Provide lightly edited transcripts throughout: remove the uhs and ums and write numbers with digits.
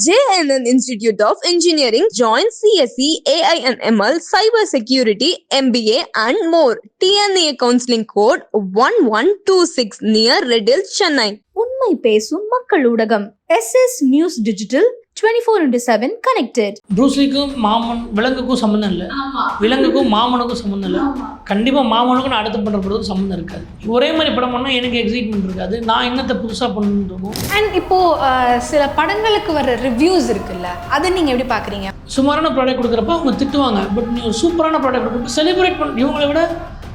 JNN Institute of Engineering. Join CSE, AI and ML, Cyber Security, MBA and more. TNA counseling code 1126 near Red Hills, Chennai. உண்மை பேசும் மக்கள் ஊடகம் SS news digital 24/7 connected. ப்ரூஸ்லிக்கும் விலங்குக்கும் சம்மந்தம் இல்லை, விலங்குக்கும் மாமனுக்கும் சம்மந்தம் இல்லை. கண்டிப்பாக மாமனுக்கும் நான் அடுத்து பண்ணுற படத்துக்கு சம்மந்தம் இருக்காது. ஒரே மாதிரி படம் பண்ணால் எனக்கு எக்ஸைட்மெண்ட் இருக்காது. நான் என்னத்தை புதுசாக பண்ணிருக்கோம். அண்ட் இப்போது சில படங்களுக்கு வர ரிவ்யூஸ் இருக்குல்ல, அதை நீங்கள் எப்படி பார்க்குறீங்க? சுமாரான ப்ராடக்ட் கொடுக்குறப்ப அவங்க திட்டுவாங்க, பட் நீ ஒரு சூப்பரான ப்ராடக்ட் கொடுக்குறப்ப செலிப்ரேட் பண்ண, இவங்களை விட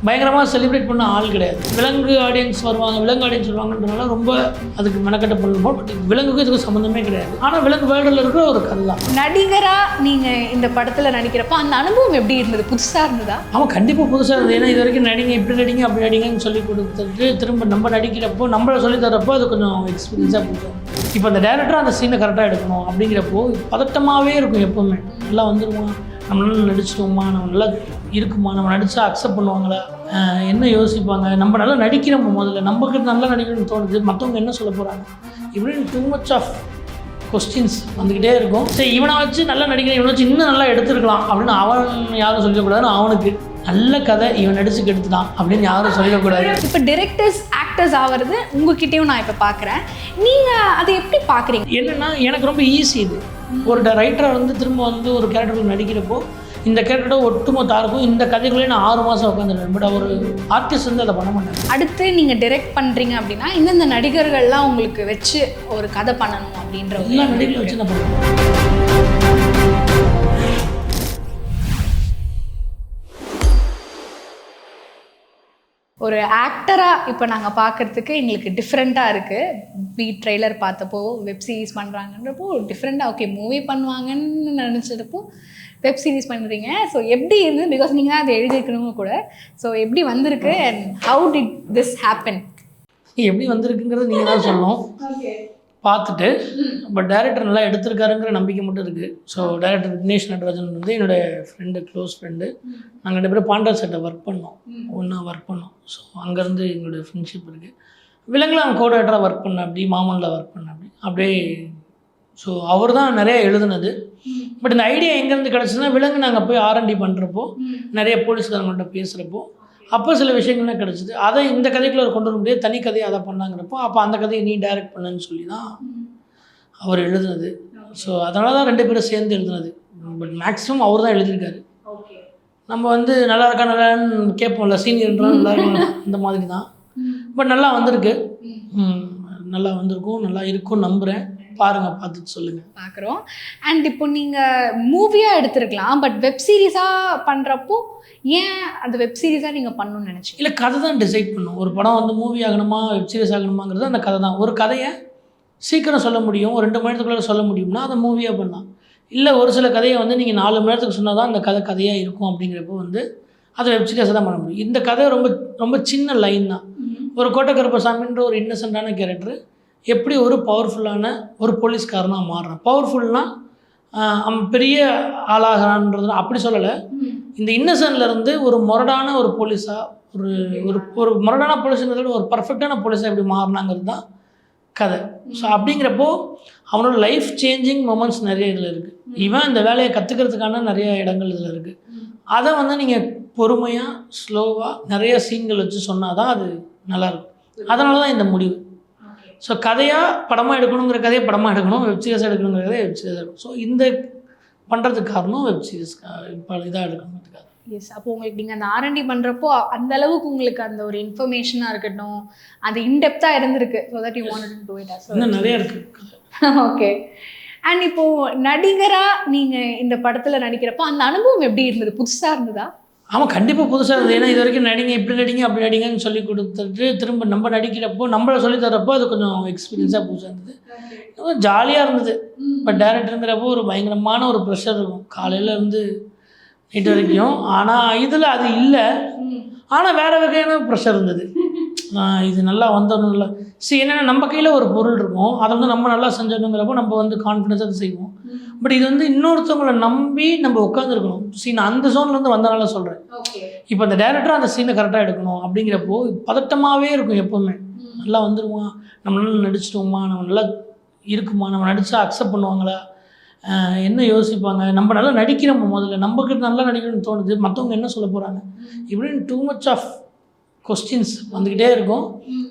பயங்கரமாக செலிப்ரேட் பண்ண ஆள் கிடையாது. விலங்கு ஆடியன்ஸ் வருவாங்கன்றதுனால ரொம்ப அதுக்கு மெனக்கட்ட பண்ணுவோம். பட் விலங்குக்கும் இதுக்கு சம்மந்தமே கிடையாது. ஆனால் விலங்கு வேர்ல்டில் இருக்கிற ஒரு கதை தான். நடிகராக நீங்கள் இந்த படத்தில் நடிக்கிறப்போ அந்த அனுபவம் எப்படி இருந்தது? புதுசாக இருந்ததா? ஆமாம், கண்டிப்பாக புதுசாக இருந்தது. ஏன்னா இது வரைக்கும் நடிங்க, இப்படி நடிங்க, அப்படி நடிங்கன்னு சொல்லி கொடுத்துட்டு திரும்ப நம்ம நடிக்கிறப்போ, நம்மளை சொல்லி தரப்போ அது கொஞ்சம் எக்ஸ்பீரியன்ஸாக போகும். இப்போ அந்த டேரக்டர் அந்த சீனை கரெக்டாக எடுக்கணும் அப்படிங்கிறப்போ பதட்டமாகவே இருக்கும். எப்போவுமே நல்லா வந்துடுமா, நம்ம நல்லா நடிச்சிட்டோமா, நம்ம நல்லா இருக்குமா, நம்ம நடித்தா அக்செப்ட் பண்ணுவாங்களா, என்ன யோசிப்பாங்க, நம்ம நல்லா நடிக்கிறோம், முதல்ல நமக்கு நல்லா நடிக்கணும்னு தோணுது, மற்றவங்க என்ன சொல்ல போகிறாங்க, இப்படின்னு டூ மச் ஆஃப் கொஸ்டின்ஸ் வந்துக்கிட்டே இருக்கும். சரி, இவனை வச்சு நல்லா நடிக்கிறேன், இவனை வச்சு இன்னும் நல்லா எடுத்துருக்கலாம் அப்படின்னு அவன் யாரும் சொல்லிடக்கூடாதுன்னு, அவனுக்கு நல்ல கதை இவன் நடிச்சு கெடுத்துட்டான் அப்படின்னு யாரும் சொல்லிடக்கூடாது. இப்போ டிரெக்டர்ஸ் ஆக்டர்ஸ் ஆகிறது உங்ககிட்டயும் நான் இப்போ பார்க்குறேன். நீங்கள் அதை எப்படி பார்க்குறீங்க? என்னென்னா, எனக்கு ரொம்ப ஈஸி இது. ஒரு ரைட்டரை வந்து திரும்ப வந்து ஒரு கேரக்டருக்கு நடிக்கிறப்போ இந்த கேரக்டரோட ஒட்டுமொத்த ஆருக்கும் இந்த கதைக்குள்ளே நான் 6 மாதம் உட்காந்துருவேன். பட் ஒரு ஆர்டிஸ்ட் வந்து அதை பண்ண மாட்டேன். அடுத்து நீங்கள் டைரக்ட் பண்ணுறீங்க அப்படின்னா இந்தந்த நடிகர்கள்லாம் உங்களுக்கு வச்சு ஒரு கதை பண்ணணும் அப்படின்ற எல்லா நடிகர்களை வச்சு நான் பண்ணுவேன். ஒரு ஆக்டராக இப்போ நாங்கள் பார்க்குறதுக்கு எங்களுக்கு டிஃப்ரெண்ட்டாக இருக்குது. பீட் ட்ரெய்லர் பார்த்தப்போ, வெப் சீரிஸ் பண்ணுறாங்கன்றப்போ டிஃப்ரெண்ட்டாக, ஓகே மூவி பண்ணுவாங்கன்னு நினச்சப்போ வெப் சீரிஸ் பண்ணுறீங்க. ஸோ எப்படி இருந்தது? பிகாஸ் நீங்கள் தான் அதை எழுதியிருக்கணுங்க கூட. ஸோ எப்படி வந்திருக்கு and how did this happen? எப்படி வந்திருக்குங்கிறது நீங்கள் தான் சொல்லணும். பார்த்துட்டு பட் டைரக்டர் நல்லா எடுத்திருக்காருங்கிற நம்பிக்கை மட்டும் இருக்குது. ஸோ டைரக்டர் விக்னேஷ் நடராஜன் வந்து என்னோடய ஃப்ரெண்டு, க்ளோஸ் ஃப்ரெண்டு. நாங்கள் 2 பேரும் பாண்டா செட்டை ஒர்க் பண்ணோம், ஒன்றா ஒர்க் பண்ணோம். ஸோ அங்கேருந்து எங்களுடைய ஃப்ரெண்ட்ஷிப் இருக்குது. விலங்கில் அவன் கோ டைரக்டராக ஒர்க் பண்ண, அப்படி மாமனில் ஒர்க் பண்ண, அப்படியே. ஸோ அவர் தான் நிறைய எழுதுனது. பட் இந்த ஐடியா எங்கேருந்து கிடச்சிதுன்னா, விலங்கு நாங்கள் போய் R&D பண்ணுறப்போ, நிறைய போலீஸ்காரங்கள்ட்ட பேசுகிறப்போ அப்போ சில விஷயங்கள்லாம் கிடச்சிது. அதை இந்த கதைக்குள்ளே கொண்டு வர முடியாது, தனி கதையை அதை பண்ணாங்கிறப்போ அப்போ அந்த கதையை நீ டைரக்ட் பண்ணுன்னு சொல்லி தான் அவர் எழுதுனது. ஸோ அதனால தான் 2 பேரும் சேர்ந்து எழுதுனது. பட் மேக்ஸிமம் அவர் தான் எழுதியிருக்காரு. நம்ம வந்து நல்லா இருக்கா நல்லான்னு கேட்போம்ல, சீனியர்ன்றா நல்லா இருக்கும், இந்த மாதிரி தான். பட் நல்லா வந்திருக்கு, நல்லா வந்திருக்கும், நல்லா இருக்கும் நம்புகிறேன். பாருங்கள், பார்த்துட்டு சொல்லுங்கள். பார்க்குறோம். அண்ட் இப்போ நீங்கள் மூவியாக எடுத்துருக்கலாம், பட் வெப் சீரிஸாக பண்ணுறப்போ ஏன் அந்த வெப் சீரிஸாக நீங்கள் பண்ணணும்னு நினச்சிங்க? இல்லை, கதை தான் டிசைட் பண்ணும். ஒரு படம் வந்து மூவி ஆகணுமா வெப் சீரிஸ் ஆகணுமாங்கிறது அந்த கதை தான். ஒரு கதையை சீக்கிரம் சொல்ல முடியும், ஒரு 2 மணி நேரத்துக்குள்ளே சொல்ல முடியும்னா அதை மூவியாக பண்ணலாம். இல்லை, ஒரு சில கதையை வந்து நீங்கள் 4 மணி நேரத்துக்கு சொன்னால் தான் அந்த கதையாக இருக்கும். அப்படிங்கிறப்போ வந்து அதை வெப் சீரிஸாக தான் பண்ண முடியும். இந்த கதை ரொம்ப ரொம்ப சின்ன லைன் தான். ஒரு கோட்டை கருப்பசாமின்ற ஒரு இன்னசென்ட்டான கேரக்டர் எப்படி ஒரு பவர்ஃபுல்லான ஒரு போலீஸ்காரனாக மாறுறான். பவர்ஃபுல்னால் அவன் பெரிய ஆளாகிறான்றது அப்படி சொல்லலை. இந்த இன்னசென்ட்லேருந்து ஒரு முரடான ஒரு போலீஸாக, ஒரு முரடான போலீஸுங்கிறத ஒரு பர்ஃபெக்டான போலீஸாக எப்படி மாறினாங்கிறது தான் கதை. ஸோ அப்படிங்கிறப்போ அவனோட லைஃப் சேஞ்சிங் மொமெண்ட்ஸ் நிறைய இதில் இருக்குது. இவன் இந்த வேலையை கற்றுக்கிறதுக்கான நிறைய இடங்கள் இதில் இருக்குது. அதை வந்து நீங்கள் பொறுமையாக, ஸ்லோவாக நிறைய சீன்கள் வச்சு சொன்னால் தான் அது நல்லாயிருக்கும். அதனால தான் இந்த முடிவு. ஸோ கதையாக படமாக எடுக்கணுங்கிற கதையை படமாக எடுக்கணும், வெப் சீரிஸாக எடுக்கணுங்கிற கதையை வெப் சீரிஸாக எடுக்கணும். ஸோ இந்த பண்ணுறதுக்கு காரணம் வெப் சீரிஸ் இப்போ இதாக எடுக்கணுங்கிறதுக்காக. எஸ். அப்போ உங்களுக்கு நீங்கள் அந்த R&D பண்ணுறப்போ அந்த அளவுக்கு உங்களுக்கு அந்த ஒரு இன்ஃபர்மேஷனாக இருக்கட்டும், அது இன்டெப்த்தாக இருந்திருக்கு. So that you wanted to do it as இன்னும் நிறைய இருக்குது. ஓகே. அண்ட் இப்போது நடிகராக நீங்கள் இந்த படத்தில் நடிக்கிறப்போ அந்த அனுபவம் எப்படி இருந்தது? புதுசாக இருந்ததா? ஆமாம், கண்டிப்பாக புதுசாக இருந்தது. ஏன்னா இது வரைக்கும் நடிங்க, இப்படி நடிங்க, அப்படி நடிங்கன்னு சொல்லி கொடுத்துட்டு திரும்ப நம்ம நடிக்கிறப்போ, நம்மளை சொல்லி தரப்போ அது கொஞ்சம் எக்ஸ்பீரியன்ஸாக புதுசாக இருந்தது. ஜாலியாக இருந்தது. பட் டேரக்டருங்கிறப்போ ஒரு பயங்கரமான ஒரு ப்ரெஷர் இருக்கும், காலையிலேருந்து நைட்டு வரைக்கும். ஆனால் இதில் அது இல்லை. ஆனால் வேறு வகையான ப்ரெஷர் இருந்தது. இது நல்லா வந்தோன்னு இல்லை. சரி, என்னென்னா நம்ம கையில் ஒரு பொருள் இருக்கும், அதை வந்து நம்ம நல்லா செஞ்சோங்கிறப்போ நம்ம வந்து கான்ஃபிடென்ஸாக அதை செய்வோம். பட் இது வந்து இன்னொருத்தவங்களை நம்பி நம்ம உட்காந்துருக்கணும். நான் அந்த ஜோன்லேருந்து வந்தனால சொல்கிறேன். இப்போ அந்த டேரக்டர் அந்த சீனை கரெக்டாக எடுக்கணும் அப்படிங்கிறப்போ பதட்டமாகவே இருக்கும். எப்போவுமே நல்லா வந்துடுமா, நம்ம நல்லா நடிச்சிட்டோமா, நம்ம நல்லா இருக்குமா, நம்ம நடித்தா அக்செப்ட் பண்ணுவாங்களா, என்ன யோசிப்பாங்க, நம்ம நல்லா நடிக்கிறோம், முதல்ல நமக்கு நல்லா நடிக்கணும்னு தோணுது, மற்றவங்க என்ன சொல்ல போகிறாங்க, இப்படின்னு டூ மச் ஆஃப் கொஸ்டின்ஸ் வந்துக்கிட்டே இருக்கும்.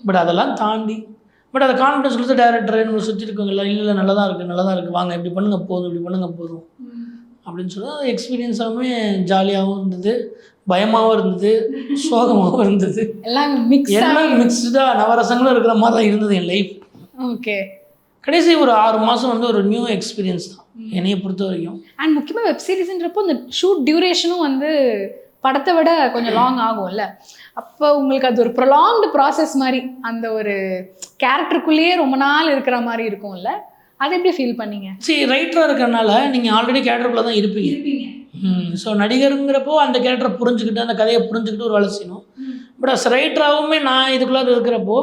பட் அதெல்லாம் தாண்டி அதை கான்ஃபிடன்ஸ் கொடுத்து டேரக்டர் நம்ம சுற்றி இருக்கவங்கள இல்லை நல்லா தான் இருக்குது, வாங்க இப்படி பண்ணுங்க போதும், இப்படி பண்ணுங்க போதும் அப்படின்னு சொல்லி அது எக்ஸ்பீரியன்ஸாகவுமே ஜாலியாகவும் இருந்தது, பயமாகவும் இருந்தது, சோகமாகவும் இருந்தது, எல்லாம் மிக்ஸ்டாக நவரசங்களும் இருக்கிற மாதிரி தான் இருந்தது என் லைஃப். ஓகே. கடைசி ஒரு 6 மாதம் வந்து ஒரு நியூ எக்ஸ்பீரியன்ஸ் தான் என்னையை பொறுத்த வரைக்கும். அண்ட் முக்கியமாக வெப் சீரிஸ்ன்றப்போ இந்த ஷூட் டியூரேஷனும் வந்து படத்தை விட கொஞ்சம் லாங் ஆகும்ல, அப்போ உங்களுக்கு அது ஒரு ப்ரொலாங்டு ப்ராசஸ் மாதிரி, அந்த ஒரு கேரக்டருக்குள்ளேயே ரொம்ப நாள் இருக்கிற மாதிரி இருக்கும்ல, அதை எப்படி ஃபீல் பண்ணீங்க? சரி, ரைட்டராக இருக்கிறனால நீங்கள் ஆல்ரெடி கேரக்டருக்குள்ளே தான் இருப்பீங்க. ஸோ நடிகருங்கிறப்போ அந்த கேரக்டரை புரிஞ்சுக்கிட்டு அந்த கதையை புரிஞ்சுக்கிட்டு ஒரு வேலை செய்யணும். பட் அஸ் ரைட்டராகவுமே நான் இதுக்குள்ளே இருக்கிறப்போ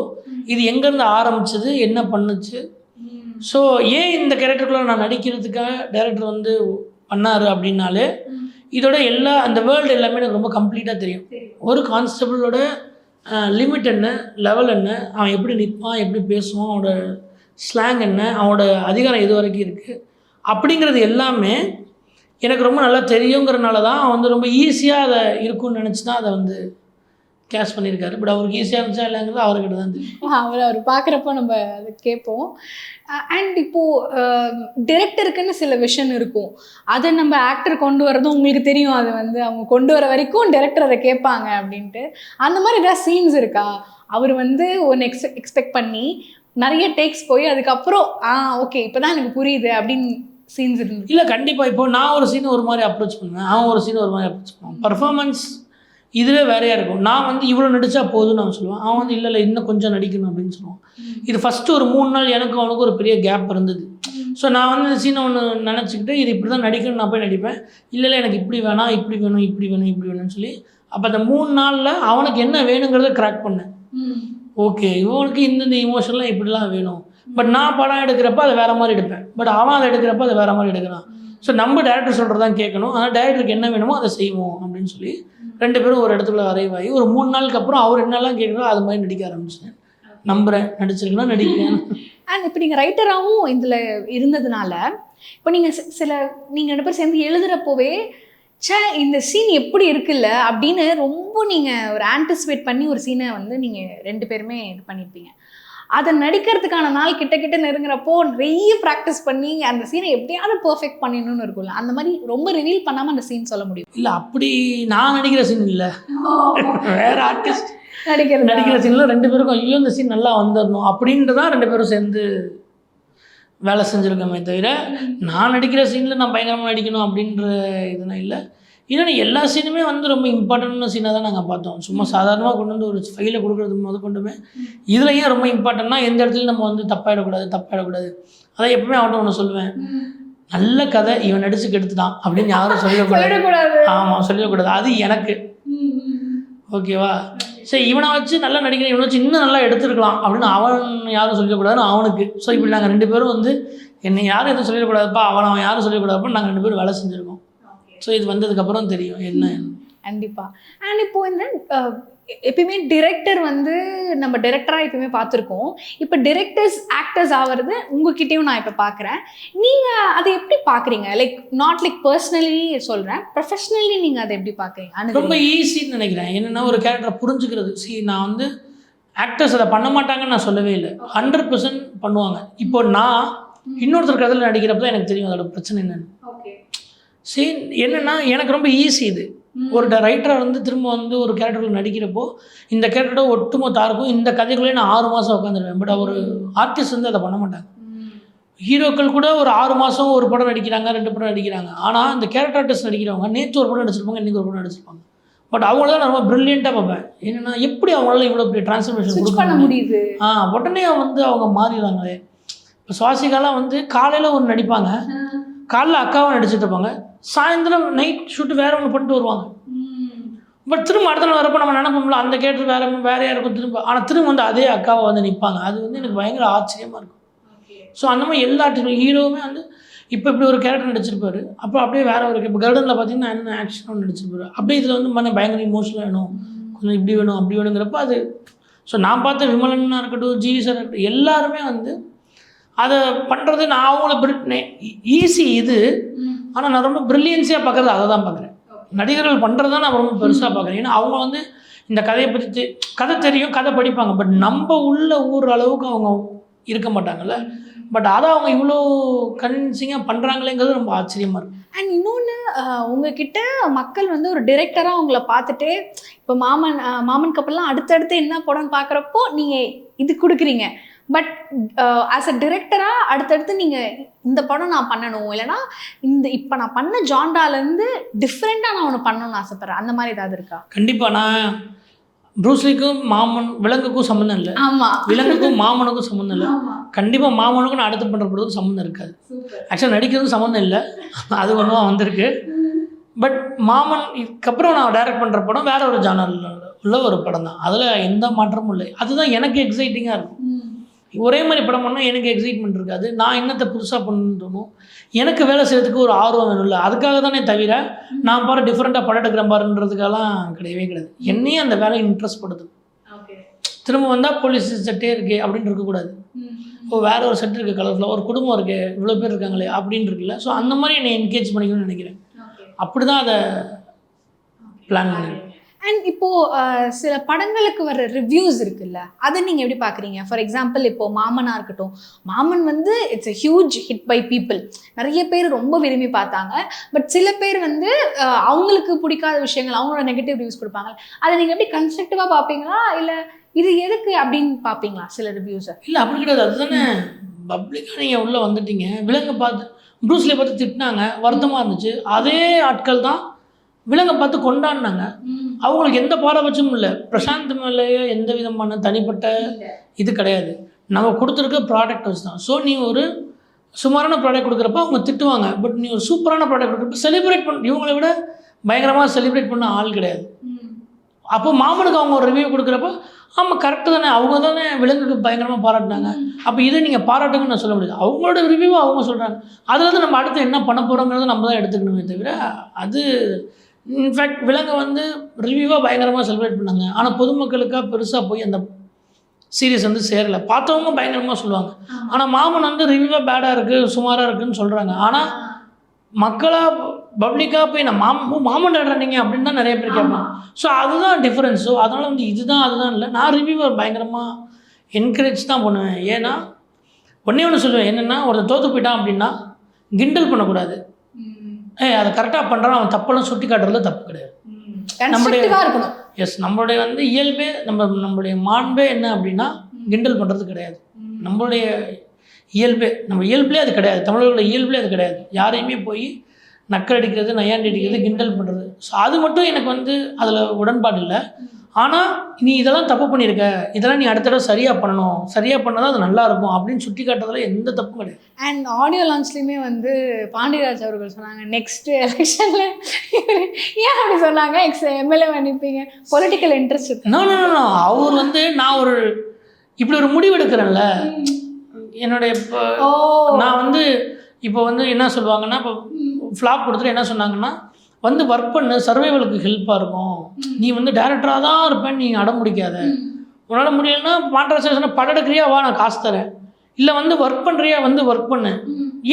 இது எங்கேருந்து ஆரம்பிச்சது, என்ன பண்ணுச்சு, ஸோ ஏன் இந்த கேரக்டருக்குள்ளே நான் நடிக்கிறதுக்காக டைரக்டர் வந்து பண்ணார் அப்படின்னாலே இதோட அந்த வேர்ல்டு எல்லாமே எனக்கு ரொம்ப கம்ப்ளீட்டாக தெரியும். ஒரு கான்ஸ்டபிளோட லிமிட் என்ன, லெவல் என்ன, அவன் எப்படி நிற்பான், எப்படி பேசுவான், அவனோட ஸ்லாங் என்ன, அவனோட அதிகாரம் எது வரைக்கும் இருக்குது அப்படிங்கிறது எல்லாமே எனக்கு ரொம்ப நல்லா தெரியுங்கிறனால தான் அவன் வந்து ரொம்ப ஈஸியாக அதை இருக்கும்னு நினச்சி தான் அதை வந்து கேஷ் பண்ணியிருக்காரு. பட் அவருக்கு ஈஸியாக இருந்துச்சா இல்லைங்கிறது அவர்கிட்ட தான் தெரியும். அவர் பார்க்குறப்போ நம்ம அதை கேட்போம். அண்ட் இப்போது டிரெக்டருக்குன்னு சில விஷன் இருக்கும், அதை நம்ம ஆக்டர் கொண்டு வரதும் உங்களுக்கு தெரியும், அதை வந்து அவங்க கொண்டு வர வரைக்கும் டிரெக்டர் அதை கேட்பாங்க அப்படின்ட்டு. அந்த மாதிரி ஏதாவது சீன்ஸ் இருக்கா, அவர் வந்து ஒன்று எக்ஸ்பெக்ட் பண்ணி நிறைய டேக்ஸ் போய் அதுக்கப்புறம் ஓகே இப்போ தான் எனக்கு புரியுது அப்படின்னு சீன்ஸ் இருந்து? இல்லை, கண்டிப்பாக. இப்போ நான் ஒரு சீன் ஒரு மாதிரி அப்ரோச் பண்ணுவேன், அவன் ஒரு சீன் ஒரு மாதிரி அப்ரோச் பண்ணுவான். பர்ஃபார்மன்ஸ் இதுவே வேறையாக இருக்கும். நான் வந்து இவ்வளோ நடித்தா போதும்னு நான் சொல்லுவேன், அவன் வந்து இல்லை இன்னும் கொஞ்சம் நடிக்கணும் அப்படின்னு சொல்லுவான். இது ஃபஸ்ட்டு ஒரு 3 நாள் எனக்கும் அவனுக்கு ஒரு பெரிய கேப் இருந்தது. ஸோ நான் வந்து இந்த சீனை ஒன்று நினச்சிக்கிட்டு இது இப்படி தான் நடிக்கணும்னு நான் போய் நடிப்பேன். இல்லை எனக்கு இப்படி வேணாம், இப்படி வேணும், இப்படி வேணும், இப்படி வேணும்னு சொல்லி அப்போ அந்த 3 நாளில் அவனுக்கு என்ன வேணுங்கிறத கிராக் பண்ணேன். ஓகே, இவனுக்கு இந்த இமோஷன்லாம் இப்படிலாம் வேணும். பட் நான் படம் எடுக்கிறப்ப அதை வேறு மாதிரி எடுப்பேன், பட் அவன் அதை எடுக்கிறப்ப அதை வேறு மாதிரி எடுக்கிறான். ஸோ நம்ம டேரக்டர் சொல்கிறதான் கேட்கணும், ஆனால் டேரக்டருக்கு என்ன வேணுமோ அதை செய்வோம் அப்படின்னு சொல்லி 2 பேரும் ஒரு இடத்துல அரைவாகி ஒரு 3 நாளுக்கு அப்புறம் அவர் என்னெல்லாம் கேட்குறோ அது மாதிரி நடிக்க ஆரம்பிச்சேன். நம்புகிறேன், நடிச்சிருக்கேன்னா நடிக்கிறேன். அண்ட் இப்போ நீங்கள் ரைட்டராகவும் இதில் இருந்ததுனால இப்போ நீங்கள் 2 பேர் சேர்ந்து எழுதுகிறப்போவே இந்த சீன் எப்படி இருக்குல்ல அப்படின்னு ரொம்ப நீங்கள் ஒரு ஆன்டிசிபேட் பண்ணி ஒரு சீனை வந்து நீங்கள் 2 பேருமே இது பண்ணியிருப்பீங்க. அதை நடிக்கிறதுக்கான நாள் கிட்ட நெருங்குறப்போ நிறைய ப்ராக்டிஸ் பண்ணி அந்த சீனை எப்படியாவது பெர்ஃபெக்ட் பண்ணிடணும்னு இருக்கும்ல, அந்த மாதிரி ரொம்ப ரிவீல் பண்ணாமல் அந்த சீன் சொல்ல முடியும்? இல்லை, அப்படி நான் நடிக்கிற சீன் இல்லை, வேறு ஆர்டிஸ்ட் நடிக்கிற சீனில் 2 பேருக்கும் ஐயோ இந்த சீன் நல்லா வந்துடணும் அப்படின்ட்டு தான் 2 பேரும் சேர்ந்து வேலை செஞ்சுருக்கோமே தவிர நான் நடிக்கிற சீனில் நான் பயங்கரமாக நடிக்கணும் அப்படின்ற இதுனா இல்லை. இன்னொன்று எல்லா சீனுமே வந்து ரொம்ப இம்பார்ட்டன்டான சீனாக தான் நாங்கள் பார்த்தோம். சும்மா சாதாரணமாக கொண்டு வந்து ஒரு ஃபைலை கொடுக்குறது கொண்டுமே இதில் ஏன் ரொம்ப இம்பார்ட்டன்னா எந்த இடத்துல நம்ம வந்து தப்பாயிடக்கூடாது. அதை எப்பவுமே அவன்கிட்ட ஒன்று சொல்லுவேன், நல்ல கதை இவன் நடிச்சு கெடுத்துட்டான் அப்படின்னு யாரும் சொல்லக்கூடாது. ஆமாம், சொல்லக்கூடாது. அது எனக்கு ஓகேவா, சரி இவனை வச்சு நல்லா நடிக்கிறேன், இவனை வச்சு இன்னும் நல்லா எடுத்துருக்கலாம் அப்படின்னு அவன் யாரும் சொல்லக்கூடாதுன்னு அவனுக்கு. ஸோ இப்படி நாங்கள் 2 பேரும் வந்து என்னை யாரும் எதுவும் சொல்லிடக்கூடாதுப்பா, அவன் யாரும் சொல்லக்கூடாதுப்பா, நாங்கள் 2 பேரும் வேலை செஞ்சுருக்கோம். ஸோ இது வந்ததுக்கப்புறம் தெரியும் என்ன. கண்டிப்பாக. அண்ட் இப்போது இந்த எப்பயுமே டிரெக்டர் வந்து நம்ம டிரெக்டராக எப்பயுமே பார்த்துருக்கோம், இப்போ டிரெக்டர்ஸ் ஆக்டர்ஸ் ஆகிறது உங்ககிட்டயும் நான் இப்போ பார்க்குறேன். நீங்கள் அதை எப்படி பார்க்குறீங்க? லைக் நாட் லைக் பர்சனலி சொல்கிறேன், ப்ரொஃபஷ்னலி நீங்கள் அதை எப்படி பார்க்குறீங்க? ரொம்ப ஈஸின்னு நினைக்கிறேன். என்னென்னா ஒரு கேரக்டரை புரிஞ்சுக்கிறது. நான் வந்து ஆக்டர்ஸ் அதை பண்ண மாட்டாங்கன்னு நான் சொல்லவே இல்லை, 100% பண்ணுவாங்க. இப்போ நான் இன்னொருத்தர் கதையில் நடிக்கிறப்ப தான் எனக்கு தெரியும் அதோட பிரச்சனை என்னென்னு. சரி, என்னென்னா எனக்கு ரொம்ப ஈஸி இது. ஒரு ரைட்டராக வந்து திரும்ப வந்து ஒரு கேரக்டரில் நடிக்கிறப்போ இந்த கேரக்டரோட ஒட்டுமொத்த ஆருக்கும் இந்த கதைக்குள்ளே நான் 6 மாதம் உட்காந்துருவேன். பட் ஒரு ஆர்டிஸ்ட் வந்து அதை பண்ண மாட்டாங்க. ஹீரோக்கள் கூட ஒரு 6 மாதம் ஒரு படம் நடிக்கிறாங்க, 2 படம் நடிக்கிறாங்க. ஆனால் இந்த கேரக்டர் ஆர்டிஸ்ட் நடிக்கிறவங்க நேற்று ஒரு படம் நடிச்சிருப்பாங்க, இன்றைக்கி ஒரு படம் நடிச்சிருப்பாங்க. பட் அவங்கள தான் நான் ரொம்ப ப்ரில்லியண்ட்டாக பார்ப்பேன். என்னென்னா எப்படி அவங்களால இவ்வளோ பெரிய டிரான்ஸ்ஃபர்மேஷன் கொடுக்க முடியுது, உடனே வந்து அவங்க மாறிடுறாங்களே. இப்போ சுவாசிகாலாம் வந்து காலையில் ஒரு நடிப்பாங்க, காலைல அக்காவை நடிச்சுட்டு இருப்பாங்க, சாயந்தரம் நைட் ஷூட்டு வேறு ஒன்று பண்ணிட்டு வருவாங்க. பட் திரும்ப அடுத்த நாள் வரப்போ நம்ம நினைப்போம்ல அந்த கேரக்டர் வேறையாக இருக்கும் திரும்ப, ஆனால் திரும்ப வந்து அதே அக்காவை வந்து நிற்பாங்க. அது வந்து எனக்கு பயங்கர ஆச்சரியமாக இருக்கும். ஸோ அந்த மாதிரி எல்லா ஹீரோவுமே வந்து இப்போ இப்படி ஒரு கேரக்டர் நடிச்சிருப்பாரு, அப்போ அப்படியே வேறு ஒரு இப்போ கர்டனில் பார்த்தீங்கன்னா என்ன ஆக்ஷன் ஒன்று நடிச்சிருப்பாரு, அப்படியே இதில் வந்து பயங்கர இமோஷனலாக வேணும், கொஞ்சம் இப்படி வேணும் அப்படி வேணுங்கிறப்ப அது. ஸோ நான் பார்த்த விமலனாக இருக்கட்டும், ஜிவி சார் இருக்கட்டும், எல்லாருமே வந்து அதை பண்ணுறது நான் அவங்கள ஈஸி இது. ஆனால் நான் ரொம்ப ப்ரில்லியன்ஸியாக பார்க்குறது அதை தான் பார்க்குறேன். நடிகர்கள் பண்ணுறது தான் நான் ரொம்ப பெருசாக பார்க்குறேன். ஏன்னா அவங்க வந்து இந்த கதையை பற்றி கதை தெரியும், கதை படிப்பாங்க, பட் நம்ம உள்ள ஊர் அளவுக்கு அவங்க இருக்க மாட்டாங்கல்ல. பட் அதை அவங்க இவ்வளோ கன்வின்சிங்காக பண்ணுறாங்களேங்கிறது ரொம்ப ஆச்சரியமாக இருக்கும். அண்ட் இன்னொன்று, உங்ககிட்ட மக்கள் வந்து ஒரு டிரெக்டராக உங்களை பார்த்துட்டு இப்போ மாமன் கப்பல்லாம் அடுத்தடுத்து என்ன படம்னு பார்க்குறப்போ நீங்கள் இது கொடுக்குறீங்க. பட் ஆஸ் அ டிரெக்டராக அடுத்தடுத்து நீங்கள் இந்த படம் நான் பண்ணணும், இல்லைனா இப்போ நான் பண்ண ஜான்ராலேருந்து டிஃப்ரெண்ட்டாக நான் ஒன்று பண்ணணும்னு ஆசைப்பட்றேன், அந்த மாதிரி ஏதாவது இருக்கா? கண்டிப்பாக. நான் ப்ரூஸ்லிக்கும் விலங்குக்கும் சம்மந்தம் இல்லை. ஆமாம், விலங்குக்கும் மாமனுக்கும் சம்மந்தம் இல்லை. கண்டிப்பாக மாமனுக்கும் நான் அடுத்து பண்ணுற படத்துக்கும் சம்மந்தம் இருக்காது. ஆக்சுவலாக நடிக்கிறதுக்கும் சம்மந்தம் இல்லை, அது ஒன்றும் வந்திருக்கு. பட் மாமன் இதுக்கப்புறம் நான் டைரக்ட் பண்ணுற படம் வேற ஒரு ஜானரில் உள்ள ஒரு படம் தான். அதில் எந்த மாற்றமும் இல்லை. அதுதான் எனக்கு எக்ஸைட்டிங்காக இருக்கும். ஒரே மாதிரி படம் பண்ணால் எனக்கு எக்ஸைட்மெண்ட் இருக்காது. நான் என்னத்தை புதுசாக பண்ணணும்னு தோணும். எனக்கு வேலை செய்யறதுக்கு ஒரு ஆர்வம் வேணும்ல. அதுக்காக தானே தவிர நான் பாரு டிஃப்ரெண்ட்டாக படம் எடுக்கிறேன் பாருன்றதுக்கெல்லாம் கிடையவே கிடையாது. என்னையும் அந்த வேலையை இன்ட்ரெஸ்ட் படுது. திரும்ப வந்தால் போலீஸ் செட்டே இருக்கே அப்படின்னு இருக்கக்கூடாது. இப்போ வேற ஒரு செட் இருக்குது, கலர்ஃபுல்லாக ஒரு குடும்பம் இருக்குது, இவ்வளோ பேர் இருக்காங்களே அப்படின்னு இருக்குல்ல. ஸோ அந்த மாதிரி என்னை என்கேஜ் பண்ணிக்கணும்னு நினைக்கிறேன். அப்படி தான் அதை பிளான் பண்ணிடுறேன். அண்ட் இப்போது சில படங்களுக்கு வர ரிவ்யூஸ் இருக்குல்ல, அதை நீங்கள் எப்படி பார்க்குறீங்க? ஃபார் எக்ஸாம்பிள் இப்போது மாமனாக இருக்கட்டும், மாமன் வந்து it's a huge hit by people, நிறைய பேர் ரொம்ப விரும்பி பார்த்தாங்க. பட் சில பேர் வந்து அவங்களுக்கு பிடிக்காத விஷயங்கள், அவங்களோட நெகட்டிவ் ரிவ்யூஸ் கொடுப்பாங்க. அதை நீங்கள் எப்படி கன்ஸ்ட்ரக்டிவாக பார்ப்பீங்களா, இல்லை இது எதுக்கு அப்படின்னு பார்ப்பீங்களா சில ரிவ்யூஸை? இல்லை அப்படி கிடையாது. அதுதானே பப்ளிக்காக நீங்கள் உள்ளே வந்துட்டீங்க. விலங்கை பார்த்து ப்ரூஸ்லியை பார்த்து திட்டினாங்க, வருத்தமாக இருந்துச்சு. அதே ஆட்கள் தான் விலங்கை பார்த்து கொண்டாடினாங்க. அவங்களுக்கு எந்த பாரபட்சமும் இல்லை. பிரசாந்த் மேலேயே எந்த விதமான தனிப்பட்ட இது கிடையாது. நம்ம கொடுத்துருக்க ப்ராடக்ட் வச்சு தான். ஸோ நீ ஒரு சுமாரான ப்ராடக்ட் கொடுக்குறப்ப அவங்க திட்டுவாங்க. பட் நீ ஒரு சூப்பரான ப்ராடக்ட் கொடுக்குறப்ப செலிப்ரேட் பண்ண, இவங்களை விட பயங்கரமாக செலிப்ரேட் பண்ண ஆள் கிடையாது. அப்போ மாமனுக்கு அவங்க ஒரு ரிவ்யூ கொடுக்குறப்ப ஆமாம் கரெக்டு தானே, அவங்க தானே விலங்குக்கு பயங்கரமாக பாராட்டினாங்க. அப்போ இதை நீங்கள் பாராட்டுங்கன்னு நான் சொல்ல முடியாது. அவங்களோட ரிவ்யூவை அவங்க சொல்கிறாங்க. அதில் வந்து நம்ம அடுத்து என்ன பண்ண போகிறோங்கிறத நம்ம தான் எடுத்துக்கணுமே தவிர, அது இன்ஃபேக்ட் விலங்கை வந்து ரிவ்யூவாக பயங்கரமாக செலிப்ரேட் பண்ணாங்க. ஆனால் பொதுமக்களுக்காக பெருசாக போய் அந்த சீரியஸ் வந்து சேரலை. பார்த்தவங்க பயங்கரமாக சொல்லுவாங்க. ஆனால் மாமன் வந்து ரிவ்யூவாக பேடாக இருக்குது, சுமாராக இருக்குதுன்னு சொல்கிறாங்க. ஆனால் மக்களாக பப்ளிக்காக போய் நான் மாமன் ஆடுறீங்க அப்படின்னு தான் நிறைய பேர் கேட்பாங்க. ஸோ அதுதான் டிஃப்ரென்ஸ். ஸோ அதனால் வந்து இதுதான் அதுதான் இல்லை. நான் ரிவ்யூவை பயங்கரமாக என்கரேஜ் தான் பண்ணுவேன். ஏன்னா ஒன்று சொல்லுவேன், என்னென்னா ஒருத்தர் தோற்று போயிட்டான் அப்படின்னா கிண்டல் பண்ணக்கூடாது. அதை கரெக்டாக பண்ணுறான், அவன் தப்பெல்லாம் சுட்டி காட்டுறதுல தப்பு கிடையாது. நம்மளுடைய வந்து இயல்பே நம்மளுடைய மாண்பே என்ன அப்படின்னா கிண்டல் பண்ணுறது கிடையாது. நம்மளுடைய நம்ம இயல்புலேயே அது கிடையாது. தமிழர்களோட இயல்புலேயே அது கிடையாது. யாரையுமே போய் நக்கல் அடிக்கிறது, நையாண்டி அடிக்கிறது, கிண்டல் பண்ணுறது. ஸோ அது மட்டும் எனக்கு வந்து அதில் உடன்பாடு இல்லை. ஆனால் நீ இதெல்லாம் தப்பு பண்ணியிருக்க, இதெல்லாம் நீ அடுத்த தடவை சரியாக பண்ணணும், சரியாக பண்ணால் தான் அது நல்லாயிருக்கும் அப்படின்னு சுட்டி காட்டுறதுல எந்த தப்பும் கிடையாது. அண்ட் ஆடியோ லான்ச்லேயுமே வந்து பாண்டியராஜ் அவர்கள் சொன்னாங்க, நெக்ஸ்ட் எலெக்ஷனில் ஏன் அப்படி சொன்னாங்க, எம்எல்ஏ நிற்பீங்க, பொலிட்டிக்கல் இன்ட்ரெஸ்ட். நோ அவர் வந்து நான் ஒரு இப்படி ஒரு முடிவு எடுக்கிறேன்ல, என்னுடைய இப்போ நான் வந்து இப்போ வந்து என்ன சொல்லுவாங்கன்னா, இப்போ ஃப்ளாப் கொடுத்துட்டு என்ன சொன்னாங்கன்னா, வந்து ஒர்க் பண்ணு, சர்வைவலுக்கு ஹெல்ப்பாக இருக்கும், நீ வந்து டேரக்டராக தான் இருப்பேன்னு நீ அடம் முடிக்காத, உன்னால் முடியலன்னா மாற்ற படம் எடுக்கிறியா வா நான் காசு தரேன், இல்லை வந்து ஒர்க் பண்ணுறியா வந்து ஒர்க் பண்ணு,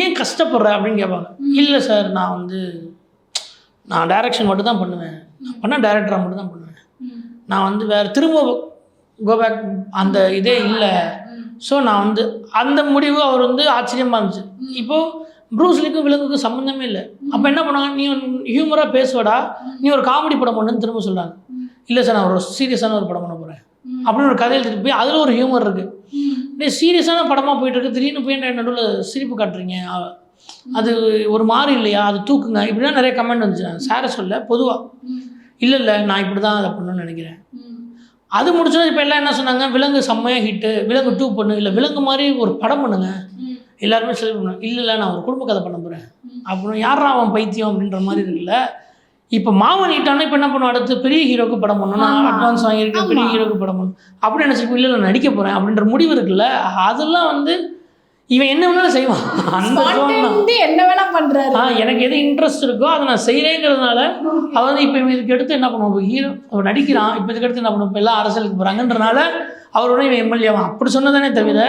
ஏன் கஷ்டப்படுற அப்படின்னு கேட்பாங்க. இல்லை சார் நான் டைரக்ஷன் மட்டும் தான் பண்ணுவேன், நான் பண்ணால் டேரக்டராக மட்டும் தான் பண்ணுவேன், நான் வந்து வேறு திரும்ப கோபேக் அந்த இதே இல்லை. ஸோ நான் வந்து அந்த முடிவு அவர் வந்து ஆச்சரியமாக இருந்துச்சு. இப்போது ப்ரூஸ்லிக்கும் விலங்குக்கும் சம்மந்தமே இல்லை. அப்போ என்ன பண்ணாங்க, நீ ஹியூமராக பேசுவடா, நீ ஒரு காமெடி படம் பண்ணுன்னு திரும்ப சொல்கிறாங்க. இல்லை சார் நான் ஒரு சீரியஸான ஒரு படம் பண்ண போகிறேன் அப்படின்னு ஒரு கதையில் திருப்பி போய் அதில் ஒரு ஹியூமர் இருக்குது. நீ சீரியஸான படமாக போயிட்டுருக்கு, திடீர்னு போய் நடுவில் சிரிப்பு காட்டுறீங்க, அது ஒரு மாதிரி இல்லையா, அது தூக்குங்க இப்படின்னா நிறைய கமெண்ட் வந்துச்சு. சாரை சொல்ல பொதுவாக இல்லை நான் இப்படி தான் அதை பண்ணணும்னு நினைக்கிறேன். அது முடிச்சோன்னா இப்போ எல்லாம் என்ன சொன்னாங்க, விலங்கு செம்மையாக ஹிட்டு, விலங்கு 2 பண்ணு, இல்லை விலங்கு மாதிரி ஒரு படம் பண்ணுங்க, எல்லாருமே செலக்ட் பண்ணுவாங்க. இல்லை நான் ஒரு குடும்ப கதை பண்ண போகிறேன் அப்புறம் யாரா அவன் பைத்தியம் அப்படின்ற மாதிரி இருக்குல்ல. இப்போ மாமன் ஹிட்டானா இப்போ என்ன பண்ணுவோம், அடுத்து பெரிய ஹீரோக்கு படம் பண்ணணும், நான் அட்வான்ஸ் வாங்கியிருக்கேன், பெரிய ஹீரோக்கு படம் பண்ணணும் அப்படின்னு நினச்சிப்போ, இல்லை நான் நடிக்க போகிறேன் அப்படின்ற முடிவு இருக்குல்ல. அதெல்லாம் வந்து இவன் என்ன வேணாலும் செய்வான், அந்த என்ன வேணா பண்ணுறாரு. எனக்கு எது இன்ட்ரெஸ்ட் இருக்கோ அதை நான் செய்கிறேங்கிறதுனால அவன் வந்து இப்போ இதுக்கு எடுத்து என்ன பண்ணுவோம், இப்போ ஹீரோ அவன் நடிக்கிறான், இப்போ இதுக்கு எடுத்து என்ன பண்ணுவோம், இப்போ எல்லாம் அரசியலுக்கு போகிறாங்கன்றனால அவரோட இவன் எம்எல்ஏவான் அப்படி சொன்னதானே தவிர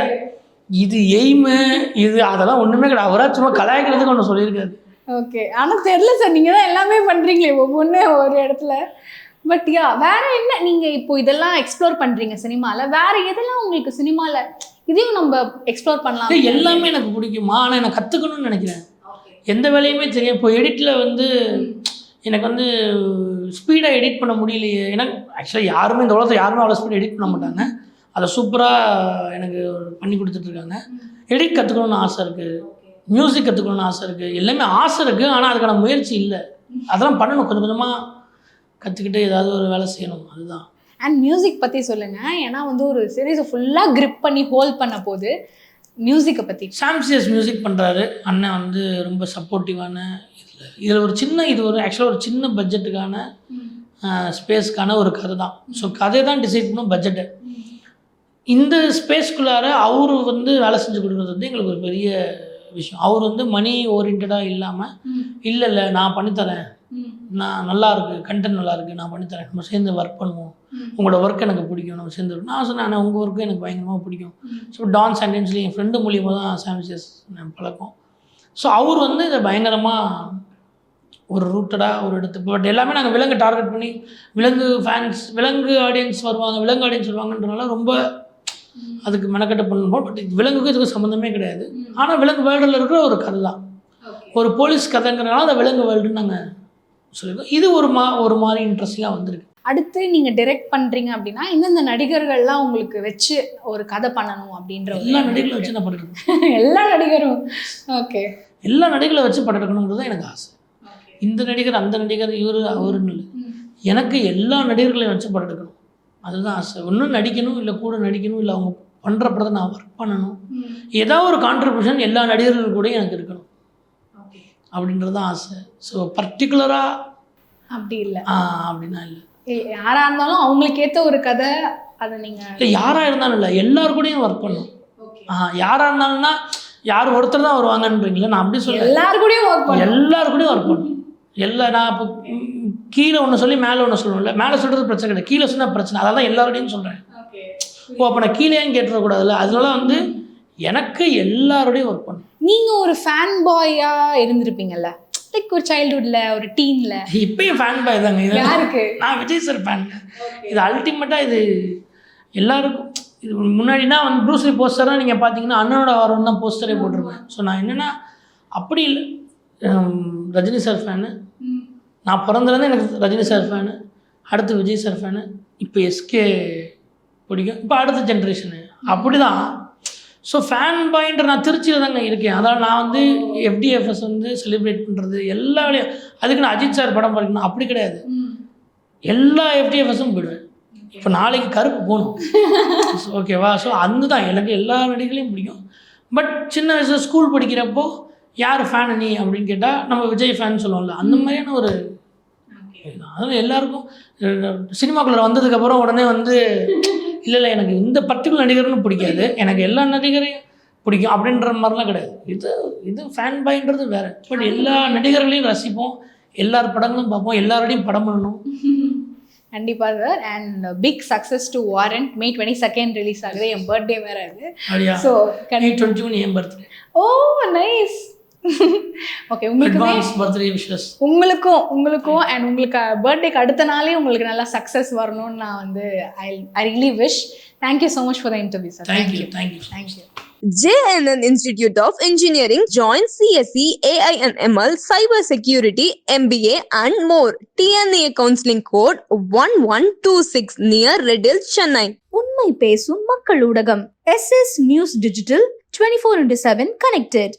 இது எய்மு இது அதெல்லாம் ஒன்றுமே கிடையாது. அவராக சும்மா கலாய்க்கிறதுக்கு ஒன்று சொல்லியிருக்காரு. ஓகே, ஆனால் தெரியல சார், நீங்கள் தான் எல்லாமே பண்ணுறீங்களே ஒவ்வொன்று ஒரு இடத்துல. பட் யா, வேற என்ன நீங்கள் இப்போ இதெல்லாம் எக்ஸ்ப்ளோர் பண்ணுறீங்க சினிமாவில்? வேற எதெல்லாம் உங்களுக்கு சினிமாவில் இதையும் நம்ம எக்ஸ்ப்ளோர் பண்ணலாம்? எல்லாமே எனக்கு பிடிக்குமா, ஆனால் எனக்கு கற்றுக்கணும்னு நினைக்கிறேன். எந்த வேலையுமே தெரியும். இப்போ எடிட்டில் வந்து எனக்கு வந்து ஸ்பீடாக எடிட் பண்ண முடியலையே. எனக்கு ஆக்சுவலாக யாருமே இந்த உலகத்தில் யாருமே அவ்வளோ ஸ்பீடாக எடிட் பண்ண மாட்டாங்க. அதை சூப்பராக எனக்கு பண்ணி கொடுத்துட்ருக்காங்க. எடிட் கற்றுக்கணும்னு ஆசை இருக்குது, மியூசிக் கற்றுக்கணும்னு ஆசை இருக்குது, எல்லாமே ஆசை இருக்குது. ஆனால் அதுக்கான முயற்சி இல்லை. அதெல்லாம் பண்ணணும், கொஞ்சம் கொஞ்சமாக கற்றுக்கிட்டு ஏதாவது ஒரு வேலை செய்யணும், அதுதான். அண்ட் மியூசிக் பற்றி சொல்லுங்கள், ஏன்னா வந்து ஒரு சீரீஸை ஃபுல்லாக கிரிப் பண்ணி ஹோல்ட் பண்ண போது மியூசிக்கை பற்றி. சாம்சியஸ் மியூசிக் பண்ணுறாரு அண்ணன், வந்து ரொம்ப சப்போர்ட்டிவான. இதில் ஒரு சின்ன, இது ஒரு ஆக்சுவலாக ஒரு சின்ன பட்ஜெட்டுக்கான ஸ்பேஸ்க்கான ஒரு கதை தான். ஸோ கதையை தான் டிசைட் பண்ணும், பட்ஜெட்டை. இந்த ஸ்பேஸ்க்குள்ளார அவர் வந்து வேலை செஞ்சு கொடுக்குறது வந்து எங்களுக்கு ஒரு பெரிய விஷயம். அவர் வந்து மணி ஓரியன்டாக இல்லாமல், இல்லை நான் பண்ணித்தரேன், நான் நல்லா இருக்குது, கண்டென்ட் நல்லா இருக்குது, நான் பண்ணித்தரேன், நம்ம சேர்ந்து ஒர்க் பண்ணுவோம், உங்களோட ஒர்க் எனக்கு பிடிக்கும், நம்ம சேர்ந்து. நான் சொன்னேன், உங்கள் ஒர்க்கு எனக்கு பயங்கரமாக பிடிக்கும். ஸோ டான் சென்டென்ஸ்லி என் ஃப்ரெண்டு மூலியமாக தான் சாம்சியஸ் பழக்கம். ஸோ அவர் வந்து இதை பயங்கரமாக ஒரு ரூட்டடாக ஒரு எடுத்து, பட் எல்லாமே நாங்கள் விலங்கு டார்கெட் பண்ணி, விலங்கு ஃபேன்ஸ், விலங்கு ஆடியன்ஸ் வருவாங்க, விலங்கு ஆடியன்ஸ் வருவாங்கன்றனால ரொம்ப அதுக்கு மெனக்கட்ட பண்ணும்போது. பட் விலங்குக்கும் இதுக்கு சம்மந்தமே கிடையாது. ஆனால் விலங்கு வேர்ல்டில் இருக்கிற ஒரு கதை தான், ஒரு போலீஸ் கதைங்கிறனால அதை விலங்கு வேர்ல்டுன்னு நாங்கள் சொல்லியிருக்கோம். இது ஒரு மாதிரி இன்ட்ரெஸ்டிங்காக வந்திருக்கு. அடுத்து நீங்கள் டைரக்ட் பண்ணுறீங்க அப்படின்னா இந்தந்த நடிகர்கள்லாம் உங்களுக்கு வச்சு ஒரு கதை பண்ணணும் அப்படின்ற எல்லா நடிகர்களும் வச்சு நான் படம் எல்லா நடிகரும். ஓகே, எல்லா நடிகர்களை வச்சு படம் எடுக்கணுங்கிறது தான் எனக்கு ஆசை. இந்த நடிகர் அந்த நடிகர் இவர் அவருன்னு இல்லை, எனக்கு எல்லா நடிகர்களையும் வச்சு படம் எடுக்கணும், அதுதான் ஆசை. ஒன்றும் நடிக்கணும், இல்லை கூட நடிக்கணும், இல்லை அவங்க பண்ணுற படத்தை நான் ஒர்க் பண்ணணும், ஏதாவது ஒரு கான்ட்ரிபியூஷன் எல்லா நடிகர்கள் கூட எனக்கு இருக்கணும் அப்படின்றது தான் ஆசை. ஸோ பர்டிகுலராக அப்படி இல்லை அப்படின்னா இல்லை, யாராக இருந்தாலும் அவங்களுக்கு ஏற்ற ஒரு கதை அதை நீங்கள். இல்லை யாராக இருந்தாலும் இல்லை, எல்லாரு கூடயும் ஒர்க் பண்ணணும். யாராக இருந்தாலும்னா யார் ஒருத்தர் தான் வருவாங்கன்றீங்களா, நான் அப்படி சொல்ல எல்லாரு கூடயும் ஒர்க் பண்ணணும், எல்லாரு கூடயும் ஒர்க் பண்ணணும். நான் இப்போ கீழே ஒன்று சொல்லி மேலே ஒன்று சொல்லணும்ல, மேலே சொல்கிறது பிரச்சனை கிடையாது, கீழே சொன்னால் பிரச்சனை, அதான் எல்லாரோடையும் சொல்கிறேன். அப்போ நான் கீழேயும் கேட்டுறக்கூடாதுல்ல, அதனால வந்து எனக்கு எல்லாரோடையும் ஒர்க் பண்ணணும். நீங்கள் ஒரு ஃபேன் பாயாக இருந்திருப்பீங்கல்ல, லைக் ஒரு சைல்ட்ஹுட்டில், ஒரு டீனில். இப்பயும் ஃபேன் பாய் தாங்க. இது யாருக்கு? நான் விஜய் சார் ஃபேன். இது அல்டிமேட்டாக இது எல்லாருக்கும். இது முன்னாடினா வந்து ப்ரூஸ்லி போஸ்டராக நீங்கள் பார்த்தீங்கன்னா அண்ணனோட ஆர்வம் தான் போஸ்டரே போட்டிருப்பேன். ஸோ நான் என்னென்னா அப்படி இல்லை, ரஜினி சார் ஃபேனு, நான் பிறந்ததுலேருந்து எனக்கு ரஜினி சார் ஃபேனு, அடுத்து விஜய் சார் ஃபேனு, இப்போ எஸ்கே பிடிக்கும், இப்போ அடுத்த ஜென்ரேஷனு அப்படி தான். ஸோ ஃபேன் பாயின்ற நான் திருச்சியில் தாங்க இருக்கேன். அதனால் நான் வந்து எஃப்டிஎஃப்எஸ் வந்து செலிப்ரேட் பண்ணுறது எல்லா வேலையும், அதுக்கு நான் அஜித் சார் படம் பார்க்கணும் அப்படி கிடையாது, எல்லா எஃப்டிஎஃப்எஸும் போயிடுவேன். இப்போ நாளைக்கு கருப்பு போகணும், ஓகேவா? ஸோ அந்த தான் எனக்கு எல்லா நடிகர்களையும் பிடிக்கும். பட் சின்ன வயசில் ஸ்கூல் படிக்கிறப்போ யார் ஃபேனு நீ அப்படின்னு கேட்டால் நம்ம விஜய் ஃபேன் சொல்லுவோம்ல, அந்த மாதிரியான ஒரு. அதனால் எல்லாருக்கும் சினிமாக்குள்ளே வந்ததுக்கப்புறம் உடனே வந்து இல்லை எனக்கு இந்த பர்டிகுலர் நடிகர்னு பிடிக்காது, எனக்கு எல்லா நடிகரையும் பிடிக்கும் அப்படின்ற மாதிரிலாம் கிடையாது. இது ஃபேன் பாயின்றது வேறு. பட் எல்லா நடிகர்களையும் ரசிப்போம், எல்லார் படங்களும் பார்ப்போம், எல்லாரோடையும் படம் பண்ணணும். கண்டிப்பாக sir. And big success to Warrant. May 22 release ஆகுது, என் பர்த்டே வேறு அது. ஸோ May 21 என் பர்த்டே. Oh nice. ஓகே, உங்களுக்கும் அண்ட் உங்களுக்கு பர்த்டேக்கு அடுத்த நாளே உங்களுக்கு நல்லா சக்ஸஸ் வரணும்னு நான் வந்து I really wish. Thank you so much for the interview sir. Thank you. JNN Institute of Engineering. Join CSE, AI and ML, Cyber Security, MBA and more. TNA counseling code 1126 near Red Hills, Chennai. உண்மை பேசும் மக்கள் ஊடகம் SS News Digital 24/7 connected.